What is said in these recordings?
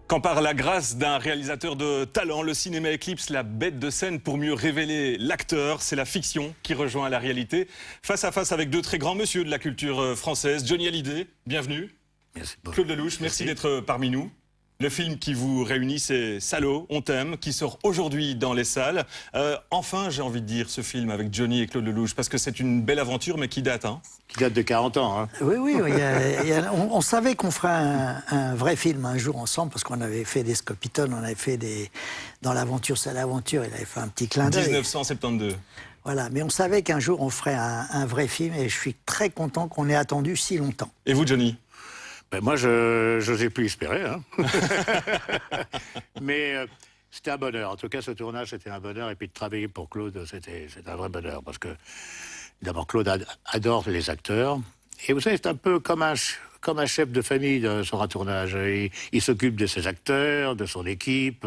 Quand par la grâce d'un réalisateur de talent, le cinéma éclipse la bête de scène pour mieux révéler l'acteur, c'est la fiction qui rejoint la réalité. Face à face avec deux très grands monsieur de la culture française, Johnny Hallyday, bienvenue. Merci beaucoup. Claude Lelouch, merci d'être parmi nous. Le film qui vous réunit, c'est Salaud, on t'aime, qui sort aujourd'hui dans les salles. Enfin, j'ai envie de dire, ce film avec Johnny et Claude Lelouch, parce que c'est une belle aventure, mais qui date, hein. Qui date de 40 ans, hein. Oui, on savait qu'on ferait un vrai film un jour ensemble, parce qu'on avait fait des Scopitone, on avait fait des... Dans l'aventure, c'est l'aventure, il avait fait un petit clin d'œil. 1972. Voilà, mais on savait qu'un jour on ferait un vrai film, et je suis très content qu'on ait attendu si longtemps. Et vous, Johnny? Ben moi, je n'osais plus espérer, hein. Mais c'était un bonheur. En tout cas, ce tournage, c'était un bonheur. Et puis de travailler pour Claude, c'était un vrai bonheur. Parce que, d'abord, Claude adore les acteurs. Et vous savez, c'est un peu comme un chef de famille sur un tournage. Il s'occupe de ses acteurs, de son équipe.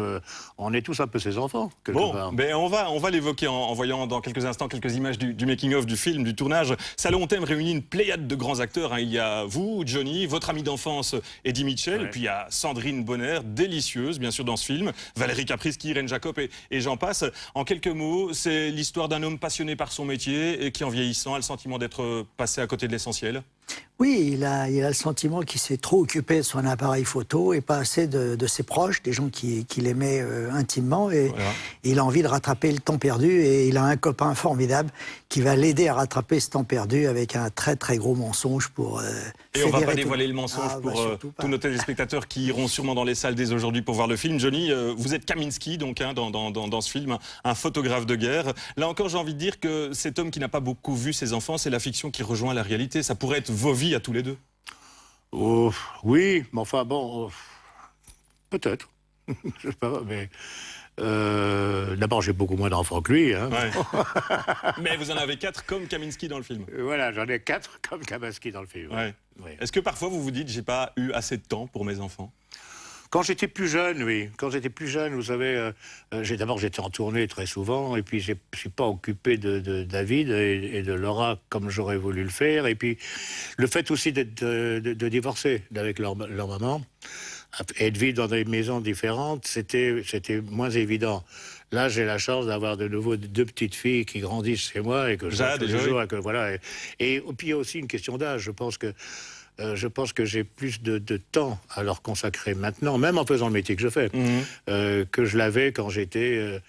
On est tous un peu ses enfants, quelque part. Ben on va l'évoquer en voyant dans quelques instants quelques images du making-of du film, du tournage. Salaud, on t'aime réunit une pléiade de grands acteurs, hein. Il y a vous, Johnny, votre ami d'enfance, Eddie Mitchell, Ouais. et puis il y a Sandrine Bonner, délicieuse, bien sûr, dans ce film, Valérie Caprisky, Irène Jacob et j'en passe. En quelques mots, c'est l'histoire d'un homme passionné par son métier et qui, en vieillissant, a le sentiment d'être passé à côté de l'essentiel. Oui, il a le sentiment qu'il s'est trop occupé de son appareil photo et pas assez de ses proches, des gens qui l'aimaient intimement. Et Voilà. il a envie de rattraper le temps perdu. Et il a un copain formidable qui va l'aider à rattraper ce temps perdu avec un très très gros mensonge pour Et on va pas fédérer dévoiler tout. le mensonge Ah, pour bah, surtout pas. tous nos téléspectateurs qui iront sûrement dans les salles dès aujourd'hui pour voir le film. Johnny, vous êtes Kaminski, donc, hein, dans ce film, un photographe de guerre. Là encore, j'ai envie de dire que cet homme qui n'a pas beaucoup vu ses enfants, c'est la fiction qui rejoint la réalité. Ça pourrait être vos vies à tous les deux. Oh, oui, mais enfin, bon, peut-être. Je sais pas, mais... d'abord, j'ai beaucoup moins d'enfants que lui, hein. Ouais. Mais vous en avez 4 comme Kaminski dans le film. Voilà, j'en ai 4 comme Kaminski dans le film. Ouais. Oui. Est-ce que parfois vous vous dites, j'ai pas eu assez de temps pour mes enfants? Quand j'étais plus jeune, oui. Quand j'étais plus jeune, vous savez, d'abord j'étais en tournée très souvent, et puis je ne suis pas occupé de David et de Laura comme j'aurais voulu le faire. Et puis le fait aussi de divorcer avec leur maman et de vivre dans des maisons différentes, c'était moins évident. Là, j'ai la chance d'avoir de nouveau 2 petites filles qui grandissent chez moi et que je vois Jade tous et les Joy. jours. Voilà. Et puis il y a aussi une question d'âge. Je pense que j'ai plus de temps à leur consacrer maintenant, même en faisant le métier que je fais, que je l'avais quand j'avais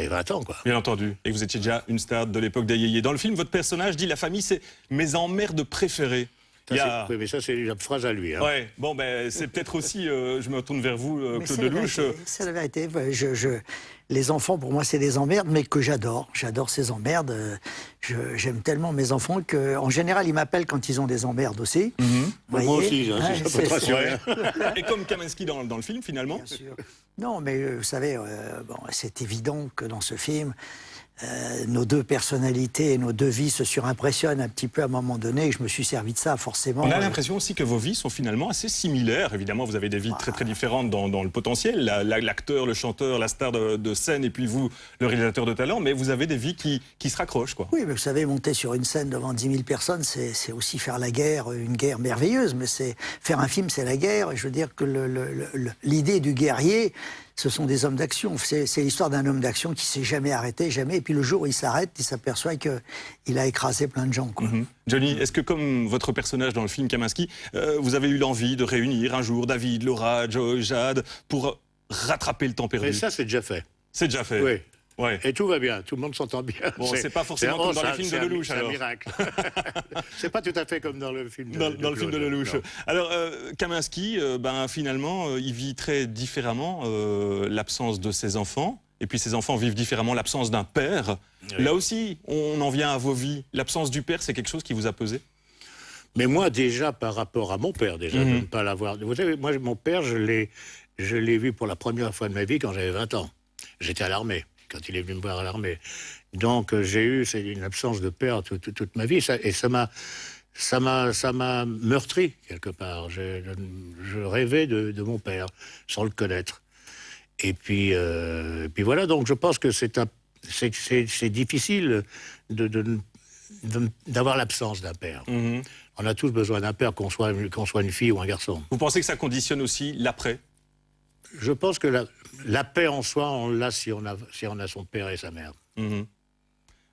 20 ans, quoi. Bien entendu. Et vous étiez déjà une star de l'époque des yéyés. Dans le film, votre personnage dit la famille, c'est mes emmerdes préférées. Il y a... Oui, mais ça, c'est une phrase à lui, hein. Ouais, bon, ben, c'est peut-être aussi, je me retourne vers vous, Mais Claude c'est la Lelouch. vérité, c'est la vérité. Les enfants, pour moi, c'est des emmerdes, mais que j'adore. J'adore ces emmerdes. J'aime tellement mes enfants qu'en général, ils m'appellent quand ils ont des emmerdes aussi. Vous Moi voyez, aussi, hein, hein, si ça peut c'est te ça. rassurer. Et comme Kaminski dans le film, finalement. Bien sûr. Non, mais vous savez, bon, c'est évident que dans ce film, nos deux personnalités et nos deux vies se surimpressionnent un petit peu à un moment donné. Et je me suis servi de ça, forcément. On a l'impression aussi que vos vies sont finalement assez similaires. Évidemment, vous avez des vies très très différentes dans le potentiel. L'acteur, le chanteur, la star de scène, et puis vous, le réalisateur de talent. Mais vous avez des vies qui se raccrochent, quoi. Oui, mais vous savez, monter sur une scène devant 10 000 personnes, c'est aussi faire la guerre, une guerre merveilleuse. Mais faire un film, c'est la guerre. Et je veux dire que l'idée du guerrier, ce sont des hommes d'action. C'est l'histoire d'un homme d'action qui s'est jamais arrêté, jamais. Et puis le jour où il s'arrête, il s'aperçoit qu'il a écrasé plein de gens, quoi. Johnny, est-ce que comme votre personnage dans le film Kaminski, vous avez eu l'envie de réunir un jour David, Laura, Joy, Jade pour rattraper le temps perdu? Mais ça, c'est déjà fait. C'est déjà fait. Oui. Ouais. Et tout va bien, tout le monde s'entend bien. Bon, c'est pas forcément comme dans les films de Lelouch, alors. C'est un miracle. C'est pas tout à fait comme dans le film de Dans le film de Claude, Lelouch. non. Alors, Kaminski, finalement, il vit très différemment l'absence de ses enfants. Et puis ses enfants vivent différemment l'absence d'un père. Oui. Là aussi, on en vient à vos vies. L'absence du père, c'est quelque chose qui vous a pesé? Mais moi, déjà, par rapport à mon père, déjà, de ne pas l'avoir... Vous savez, moi, mon père, je l'ai vu pour la première fois de ma vie quand j'avais 20 ans. J'étais à l'armée, quand il est venu me voir à l'armée. Donc, j'ai eu une absence de père toute ma vie. Ça m'a meurtri, quelque part. Je rêvais de mon père, sans le connaître. Et puis voilà, donc je pense que c'est difficile d'avoir l'absence d'un père. On a tous besoin d'un père, qu'on soit une fille ou un garçon. Vous pensez que ça conditionne aussi l'après? Je pense que la paix en soi, on l'a si on a son père et sa mère.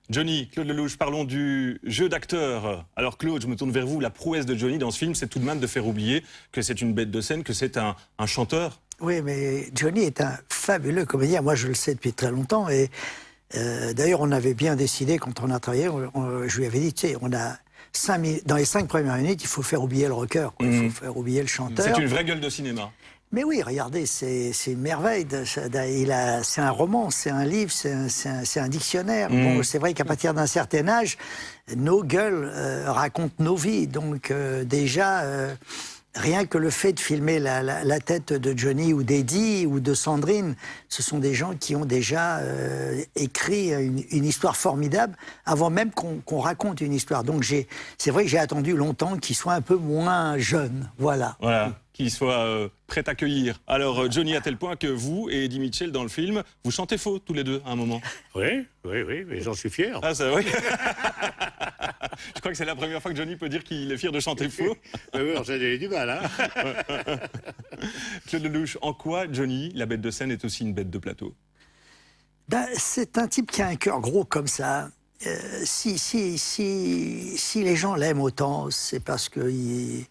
Johnny, Claude Lelouch, parlons du jeu d'acteur. Alors Claude, je me tourne vers vous. La prouesse de Johnny dans ce film, c'est tout de même de faire oublier que c'est une bête de scène, que c'est un chanteur. Oui, mais Johnny est un fabuleux comédien. Moi, je le sais depuis très longtemps. Et d'ailleurs, on avait bien décidé, quand on a travaillé, je lui avais dit, tu sais, on a dans les 5 premières minutes, il faut faire oublier le rocker, quoi. Il faut faire oublier le chanteur. C'est une vraie gueule de cinéma. Mais oui, regardez, c'est une merveille. C'est un roman, c'est un livre, c'est un dictionnaire. Bon, c'est vrai qu'à partir d'un certain âge, nos gueules racontent nos vies. Donc déjà, rien que le fait de filmer la tête de Johnny ou d'Eddie ou de Sandrine, ce sont des gens qui ont déjà écrit une histoire formidable avant même qu'on raconte une histoire. Donc c'est vrai que j'ai attendu longtemps qu'ils soient un peu moins jeunes. Voilà. Qu'il soit prêt à accueillir. Alors, Johnny, à tel point que vous et Eddie Mitchell, dans le film, vous chantez faux tous les deux à un moment. Oui, mais j'en suis fier. Ah, ça, oui. Je crois que c'est la première fois que Johnny peut dire qu'il est fier de chanter faux. Oui, on s'est du mal, hein. Claude Lelouch, en quoi Johnny, la bête de scène, est aussi une bête de plateau? C'est un type qui a un cœur gros comme ça. Si les gens l'aiment autant, c'est parce qu'ils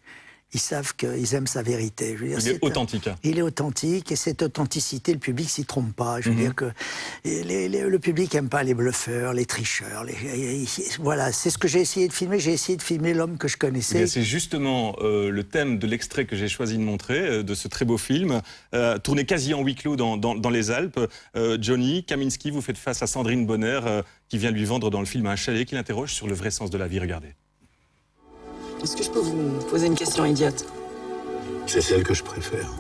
savent qu'ils aiment sa vérité. Je veux dire, il est authentique. Il est authentique, et cette authenticité, le public s'y trompe pas. Je veux dire que le public n'aime pas les bluffeurs, les tricheurs. Voilà, c'est ce que j'ai essayé de filmer. J'ai essayé de filmer l'homme que je connaissais. C'est justement le thème de l'extrait que j'ai choisi de montrer, de ce très beau film, tourné quasi en huis clos dans les Alpes. Johnny Kaminski, vous faites face à Sandrine Bonner, qui vient lui vendre dans le film un chalet, qui l'interroge sur le vrai sens de la vie. Regardez. Est-ce que je peux vous poser une question idiote? C'est celle que je préfère.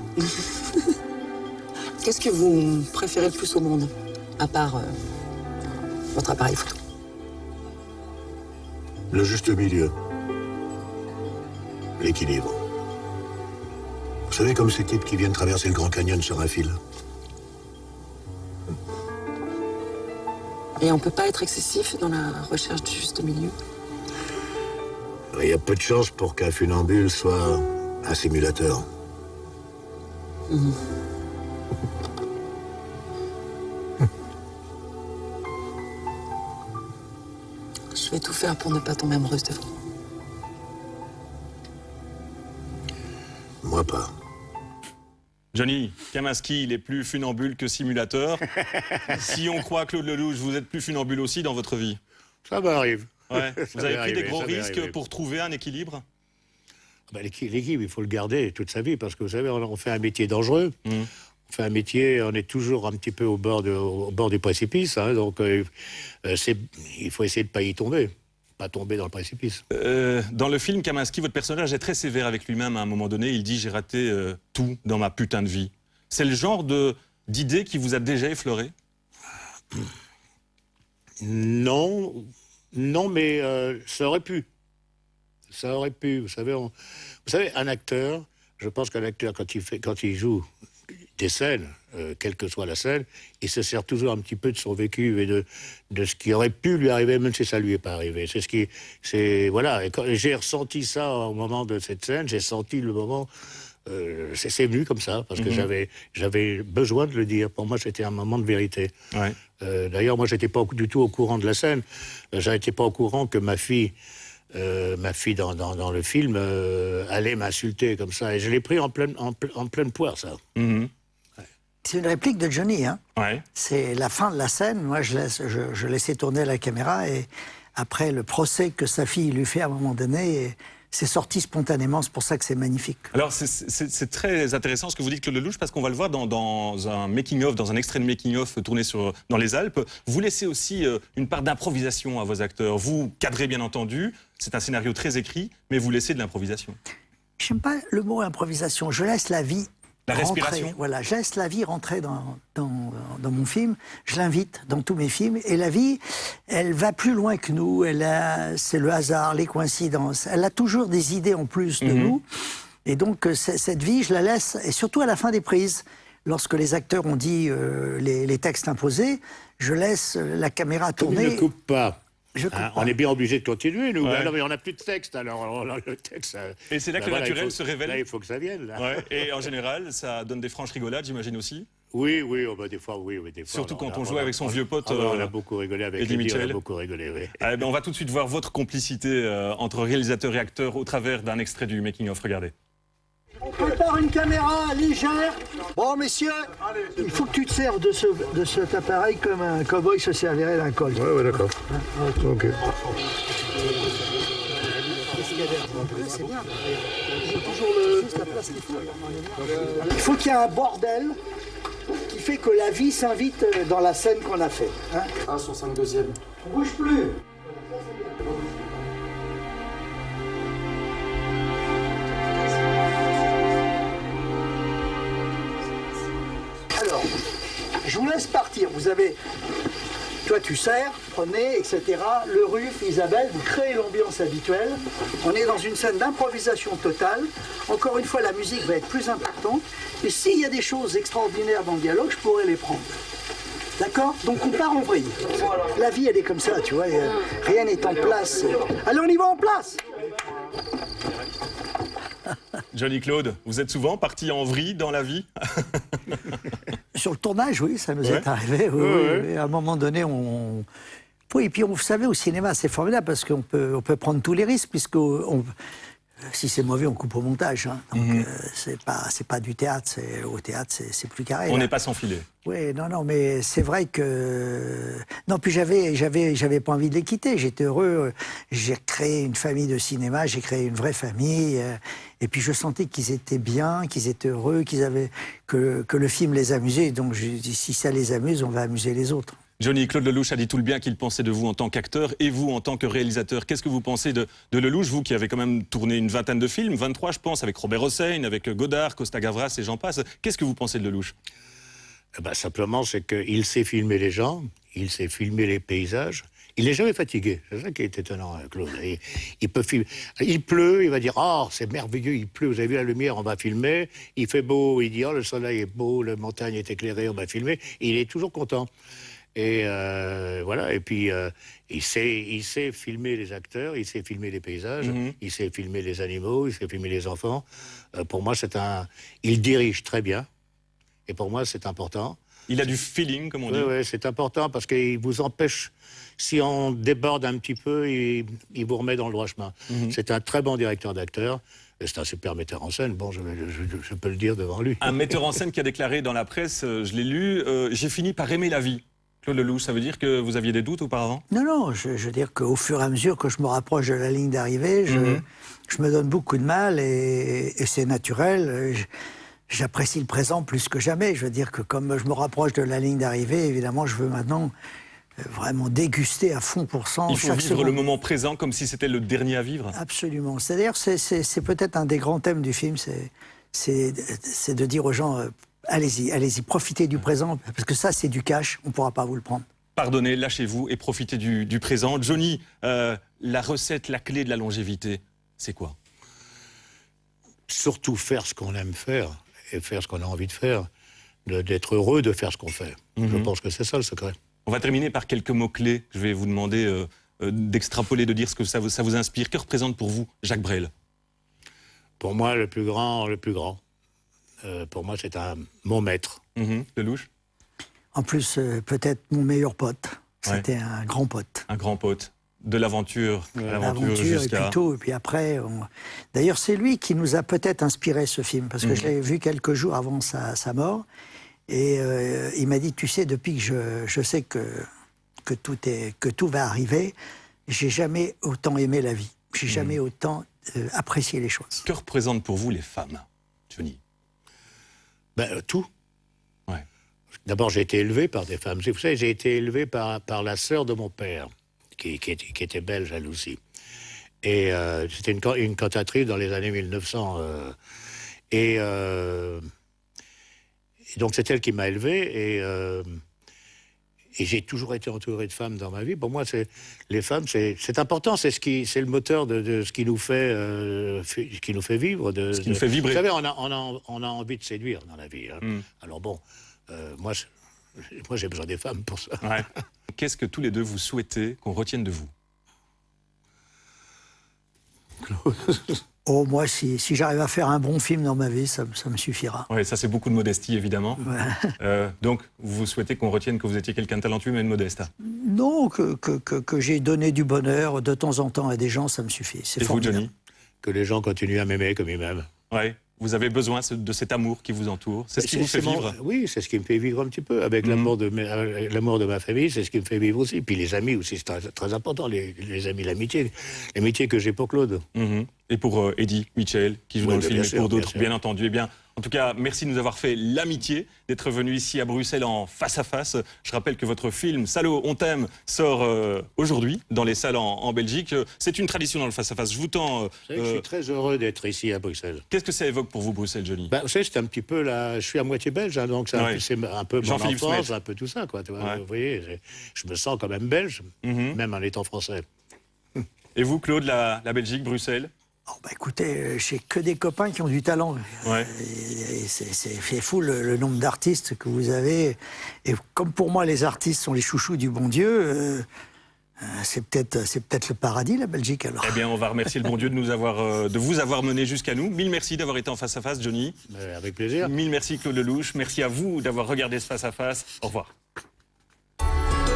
Qu'est-ce que vous préférez le plus au monde, à part votre appareil photo? Le juste milieu. L'équilibre. Vous savez, comme ces types qui viennent traverser le Grand Canyon sur un fil. Et on peut pas être excessif dans la recherche du juste milieu? Il y a peu de chances pour qu'un funambule soit un simulateur. Je vais tout faire pour ne pas tomber amoureuse de vous. Moi pas. Johnny Kaminski, il est plus funambule que simulateur. Si on croit Claude Lelouch, vous êtes plus funambule aussi dans votre vie? Ça m'arrive. Ouais. Vous avez pris des gros risques arriver. pour trouver un équilibre? L'équilibre, il faut le garder toute sa vie, parce que vous savez, on fait un métier dangereux. On fait un métier, on est toujours un petit peu au bord du précipice, hein, donc il faut essayer de ne pas y tomber, pas tomber dans le précipice. Dans le film, Kaminski, votre personnage est très sévère avec lui-même. À un moment donné, il dit « j'ai raté tout dans ma putain de vie ». C'est le genre d'idée qui vous a déjà effleuré? Non, mais ça aurait pu. Ça aurait pu. Vous savez, un acteur, je pense qu'un acteur, quand il joue des scènes, quelle que soit la scène, il se sert toujours un petit peu de son vécu et de ce qui aurait pu lui arriver, même si ça lui est pas arrivé. Voilà. Et j'ai ressenti ça au moment de cette scène. J'ai senti le moment. C'est venu comme ça, parce que j'avais besoin de le dire. Pour moi, c'était un moment de vérité. Ouais. D'ailleurs, moi, j'étais pas du tout au courant de la scène. J'étais pas au courant que ma fille dans le film allait m'insulter comme ça. Et je l'ai pris en pleine poire, ça. C'est une réplique de Johnny, hein. Ouais. C'est la fin de la scène. Moi, je laissais tourner la caméra, et après le procès que sa fille lui fait à un moment donné, c'est sorti spontanément. C'est pour ça que c'est magnifique. Alors, c'est très intéressant ce que vous dites, Claude Lelouch, parce qu'on va le voir dans un making-of, dans un extrait de making-of tourné dans les Alpes. Vous laissez aussi une part d'improvisation à vos acteurs. Vous cadrez, bien entendu. C'est un scénario très écrit, mais vous laissez de l'improvisation. J'aime pas le mot improvisation. Je laisse la vie rentrer. Respiration. Voilà, je laisse la vie rentrer dans mon film. Je l'invite dans tous mes films. Et la vie, elle va plus loin que nous. C'est le hasard, les coïncidences. Elle a toujours des idées en plus de nous. Et donc, cette vie, je la laisse. Et surtout à la fin des prises, lorsque les acteurs ont dit les textes imposés, je laisse la caméra tourner. Il ne coupe pas. Je comprends. On est bien obligé de continuer, nous. Ouais. Ben non, mais on n'a plus de texte, alors le texte... Et c'est là que ben le voilà, naturel se révèle. Là, il faut que ça vienne, là. Ouais. Et en général, ça donne des franches rigolades, j'imagine aussi. Oui, oh, ben, des fois, oui. Des fois, Surtout alors, quand on jouait avec son vieux pote. on a beaucoup rigolé avec Eddie Eddie, on Mitchell. a beaucoup rigolé, oui. Eh ben, on va tout de suite voir votre complicité entre réalisateur et acteur au travers d'un extrait du Making of. Regardez. On prépare une caméra légère. Bon, messieurs, il faut que tu te serves de cet appareil comme un cow-boy se servirait d'un colt. Ouais, d'accord. Ok. C'est bien. J'ai toujours juste la place qu'il faut. Il faut qu'il y ait un bordel qui fait que la vie s'invite dans la scène qu'on a fait. Hein. 162e. On bouge plus. Alors, je vous laisse partir. Vous avez... Toi, tu sers, prenez, etc. Le Ruf, Isabelle, vous créez l'ambiance habituelle. On est dans une scène d'improvisation totale. Encore une fois, la musique va être plus importante. Et s'il y a des choses extraordinaires dans le dialogue, je pourrais les prendre. D'accord? Donc on part en vrille. La vie, elle est comme ça, tu vois. Rien n'est en place. Allez, on y va en place! Johnny Claude, vous êtes souvent parti en vrille dans la vie? Sur le tournage, oui, ça nous Ouais. est arrivé. Oui, Ouais. oui. À un moment donné, on... Oui, et puis vous savez, au cinéma, c'est formidable parce qu'on peut prendre tous les risques, puisque si c'est mauvais, on coupe au montage. Hein. Donc, c'est pas du théâtre. Au théâtre, c'est plus carré. On là. n'est pas sans filet. Oui, non, mais c'est vrai que... Non, puis j'avais pas envie de les quitter. J'étais heureux. J'ai créé une famille de cinéma, j'ai créé une vraie famille. Et puis je sentais qu'ils étaient bien, qu'ils étaient heureux, que le film les amusait. Donc je dis, si ça les amuse, on va amuser les autres. Johnny, Claude Lelouch a dit tout le bien qu'il pensait de vous en tant qu'acteur et vous en tant que réalisateur. Qu'est-ce que vous pensez de Lelouch, vous qui avez quand même tourné une vingtaine de films, 23 je pense, avec Robert Hossein, avec Godard, Costa Gavras et j'en passe. Qu'est-ce que vous pensez de Lelouch? Eh ben, simplement, c'est qu'il sait filmer les gens, il sait filmer les paysages. Il n'est jamais fatigué. C'est ça qui est étonnant, Claude. Il peut filmer. Il pleut, il va dire « Oh, c'est merveilleux, il pleut, vous avez vu la lumière, on va filmer. » Il fait beau, il dit « Oh, le soleil est beau, la montagne est éclairée, on va filmer. » Il est toujours content. Et voilà, et puis il sait filmer les acteurs, il sait filmer les paysages, il sait filmer les animaux, il sait filmer les enfants. Pour moi, il dirige très bien. Et pour moi, c'est important. Il a du feeling, comme on dit. Oui, c'est important parce qu'il vous empêche, si on déborde un petit peu, il vous remet dans le droit chemin. C'est un très bon directeur d'acteur. Et c'est un super metteur en scène. Bon, je peux le dire devant lui. Un metteur en scène qui a déclaré dans la presse, je l'ai lu, j'ai fini par aimer la vie. Claude Lelouch, ça veut dire que vous aviez des doutes auparavant? Non, je veux dire qu'au fur et à mesure que je me rapproche de la ligne d'arrivée, je me donne beaucoup de mal et c'est naturel. J'apprécie le présent plus que jamais. Je veux dire que comme je me rapproche de la ligne d'arrivée, évidemment, je veux maintenant vraiment déguster à fond pour cent. Il faut chaque vivre seconde. le moment présent comme si c'était le dernier à vivre. Absolument. C'est-à-dire, c'est peut-être un des grands thèmes du film, c'est de dire aux gens, allez-y, profitez du présent, parce que ça, c'est du cash, on ne pourra pas vous le prendre. Pardonnez, lâchez-vous et profitez du présent. Johnny, la recette, la clé de la longévité, c'est quoi? Surtout faire ce qu'on aime faire et faire ce qu'on a envie de faire, d'être heureux de faire ce qu'on fait. Je pense que c'est ça le secret. On va terminer par quelques mots-clés. Je vais vous demander d'extrapoler, de dire ce que ça vous inspire. Que représente pour vous Jacques Brel? Pour moi, le plus grand. Pour moi, c'est mon maître. Lelouch? En plus, peut-être mon meilleur pote. C'était un grand pote. Un grand pote. De l'aventure à l'aventure L'aventure et jusqu'à... puis tout. Et puis après, d'ailleurs, c'est lui qui nous a peut-être inspiré ce film, parce que je l'ai vu quelques jours avant sa mort. Et il m'a dit, tu sais, depuis que je sais que tout va arriver, j'ai jamais autant aimé la vie. J'ai jamais autant apprécié les choses. Que représentent pour vous les femmes, Johnny? Tout. Ouais. D'abord, j'ai été élevé par des femmes. Vous savez, j'ai été élevé par la sœur de mon père, qui était belge, elle aussi. Et c'était une cantatrice dans les années 1900. Et donc, c'est elle qui m'a élevé. Et j'ai toujours été entouré de femmes dans ma vie. Pour moi, les femmes, c'est important. C'est le moteur de ce qui nous fait vivre. Ce qui nous fait vibrer. Vous savez, on a envie de séduire dans la vie. Hein. Alors bon, moi, j'ai besoin des femmes pour ça. Ouais. Qu'est-ce que tous les deux vous souhaitez qu'on retienne de vous? Claude. Oh, moi, si j'arrive à faire un bon film dans ma vie, ça me suffira. Oui, ça c'est beaucoup de modestie, évidemment. Donc, vous souhaitez qu'on retienne que vous étiez quelqu'un de talentueux, mais de modeste. Non, que j'ai donné du bonheur de temps en temps à des gens, ça me suffit. C'est Et vous, formidable. Johnny? Que les gens continuent à m'aimer comme ils m'aiment. Ouais. Vous avez besoin de cet amour qui vous entoure. C'est ce qui vous fait vivre. Oui, c'est ce qui me fait vivre un petit peu. Avec l'amour de ma famille, c'est ce qui me fait vivre aussi. Puis les amis aussi, c'est très, très important, les amis, l'amitié. L'amitié que j'ai pour Claude. Et pour Eddie Mitchell, qui joue Oui, dans le bien film, et sûr, pour d'autres, bien sûr. bien entendu. Eh bien, en tout cas, merci de nous avoir fait l'amitié d'être venu ici à Bruxelles en face-à-face. Je rappelle que votre film Salaud, on t'aime sort aujourd'hui dans les salles en Belgique. C'est une tradition dans le face-à-face. Je vous tends... Vous savez que je suis très heureux d'être ici à Bruxelles. Qu'est-ce que ça évoque pour vous, Bruxelles, Johnny? Vous savez, c'est un petit peu là. Je suis à moitié belge, hein, donc c'est un peu mon Jean-Philippe enfance, Smet. un peu tout ça, quoi. Tu vois, Ouais. vous voyez, je me sens quand même belge, même en étant français. Et vous, Claude, la Belgique, Bruxelles? Oh, bah, écoutez, j'ai que des copains qui ont du talent. Ouais. Et c'est fou le nombre d'artistes que vous avez. Et comme pour moi, les artistes sont les chouchous du bon Dieu, c'est peut-être le paradis, la Belgique, alors. Eh bien, on va remercier le bon Dieu de vous avoir mené jusqu'à nous. Mille merci d'avoir été en face-à-face, Johnny. Avec plaisir. Mille merci, Claude Lelouch. Merci à vous d'avoir regardé ce face-à-face. Au revoir.